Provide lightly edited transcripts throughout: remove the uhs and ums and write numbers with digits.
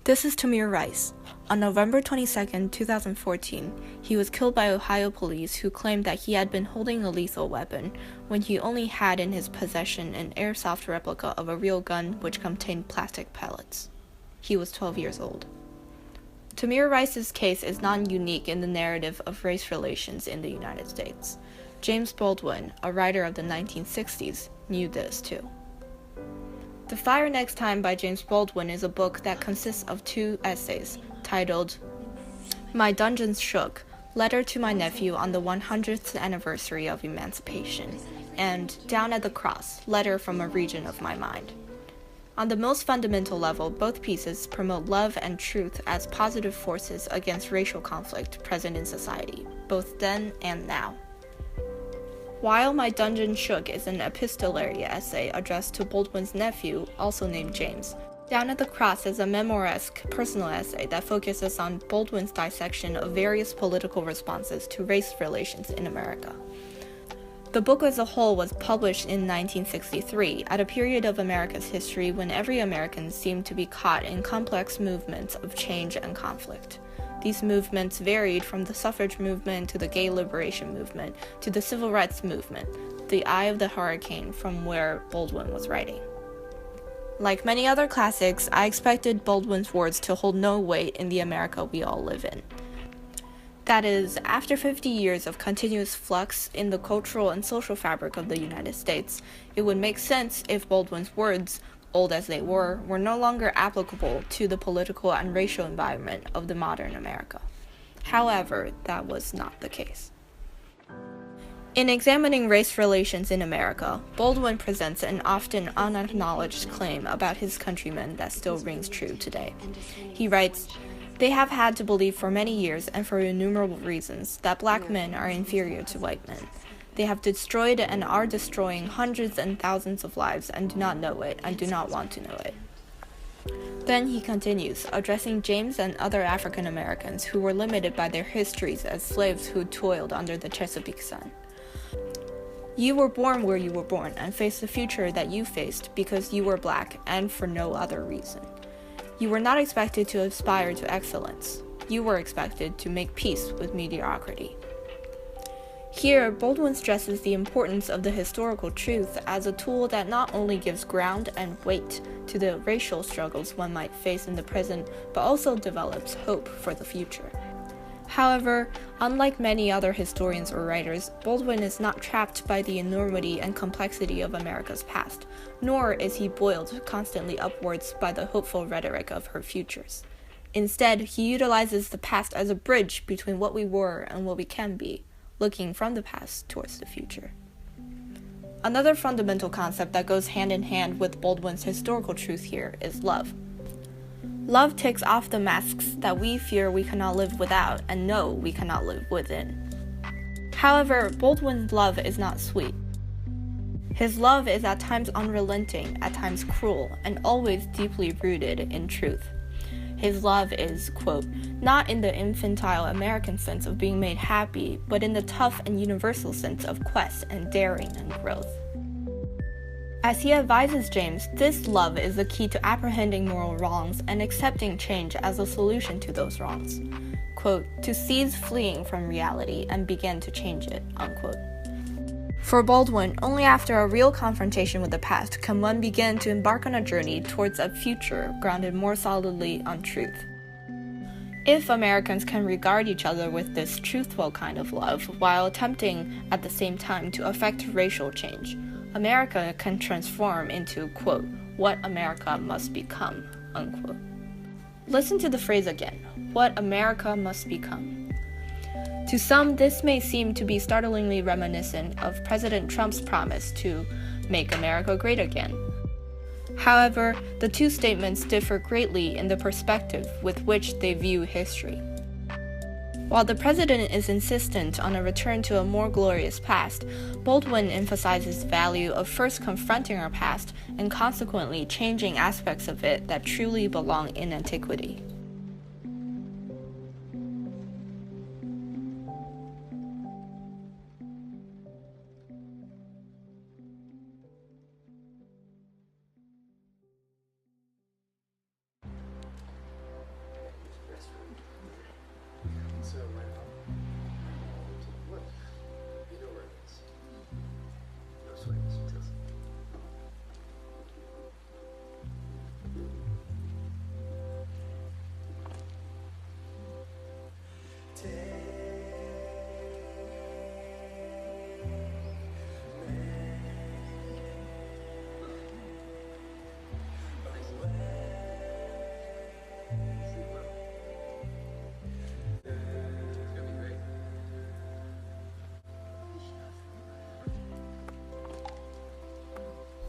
This is Tamir Rice. On November 22, 2014, he was killed by Ohio police who claimed that he had been holding a lethal weapon when he only had in his possession an airsoft replica of a real gun which contained plastic pellets. He was 12 years old. Tamir Rice's case is not unique in the narrative of race relations in the United States. James Baldwin, a writer of the 1960s, knew this too. The Fire Next Time by James Baldwin is a book that consists of two essays titled My Dungeons Shook, Letter to My Nephew on the 100th Anniversary of Emancipation, and Down at the Cross, Letter from a Region of My Mind. On the most fundamental level, both pieces promote love and truth as positive forces against racial conflict present in society, both then and now. While My Dungeon Shook is an epistolary essay addressed to Baldwin's nephew, also named James, Down at the Cross is a memoiresque personal essay that focuses on Baldwin's dissection of various political responses to race relations in America. The book as a whole was published in 1963, at a period of America's history when every American seemed to be caught in complex movements of change and conflict. These movements varied from the suffrage movement to the gay liberation movement to the civil rights movement, the eye of the hurricane from where Baldwin was writing. Like many other classics, I expected Baldwin's words to hold no weight in the America we all live in. That is, after 50 years of continuous flux in the cultural and social fabric of the United States, it would make sense if Baldwin's words, old as they were no longer applicable to the political and racial environment of the modern America. However, that was not the case. In examining race relations in America, Baldwin presents an often unacknowledged claim about his countrymen that still rings true today. He writes, "They have had to believe for many years and for innumerable reasons that black men are inferior to white men. They have destroyed and are destroying hundreds and thousands of lives and do not know it and do not want to know it." Then he continues, addressing James and other African Americans who were limited by their histories as slaves who toiled under the Chesapeake sun. "You were born where you were born and faced the future that you faced because you were black and for no other reason. You were not expected to aspire to excellence. You were expected to make peace with mediocrity." Here, Baldwin stresses the importance of the historical truth as a tool that not only gives ground and weight to the racial struggles one might face in the present, but also develops hope for the future. However, unlike many other historians or writers, Baldwin is not trapped by the enormity and complexity of America's past, nor is he boiled constantly upwards by the hopeful rhetoric of her futures. Instead, he utilizes the past as a bridge between what we were and what we can be, looking from the past towards the future. Another fundamental concept that goes hand in hand with Baldwin's historical truth here is love. Love takes off the masks that we fear we cannot live without and know we cannot live within. However, Baldwin's love is not sweet. His love is at times unrelenting, at times cruel, and always deeply rooted in truth. His love is, quote, not in the infantile American sense of being made happy, but in the tough and universal sense of quest and daring and growth. As he advises James, this love is the key to apprehending moral wrongs and accepting change as a solution to those wrongs. Quote, to cease fleeing from reality and begin to change it, unquote. For Baldwin, only after a real confrontation with the past can one begin to embark on a journey towards a future grounded more solidly on truth. If Americans can regard each other with this truthful kind of love while attempting at the same time to effect racial change, America can transform into, quote, what America must become, unquote. Listen to the phrase again, what America must become. To some, this may seem to be startlingly reminiscent of President Trump's promise to make America great again. However, the two statements differ greatly in the perspective with which they view history. While the president is insistent on a return to a more glorious past, Baldwin emphasizes the value of first confronting our past and consequently changing aspects of it that truly belong in antiquity.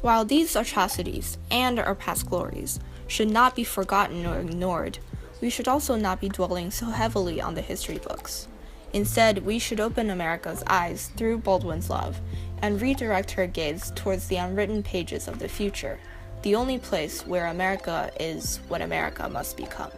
While these atrocities and our past glories should not be forgotten or ignored, we should also not be dwelling so heavily on the history books. Instead, we should open America's eyes through Baldwin's love and redirect her gaze towards the unwritten pages of the future, the only place where America is what America must become.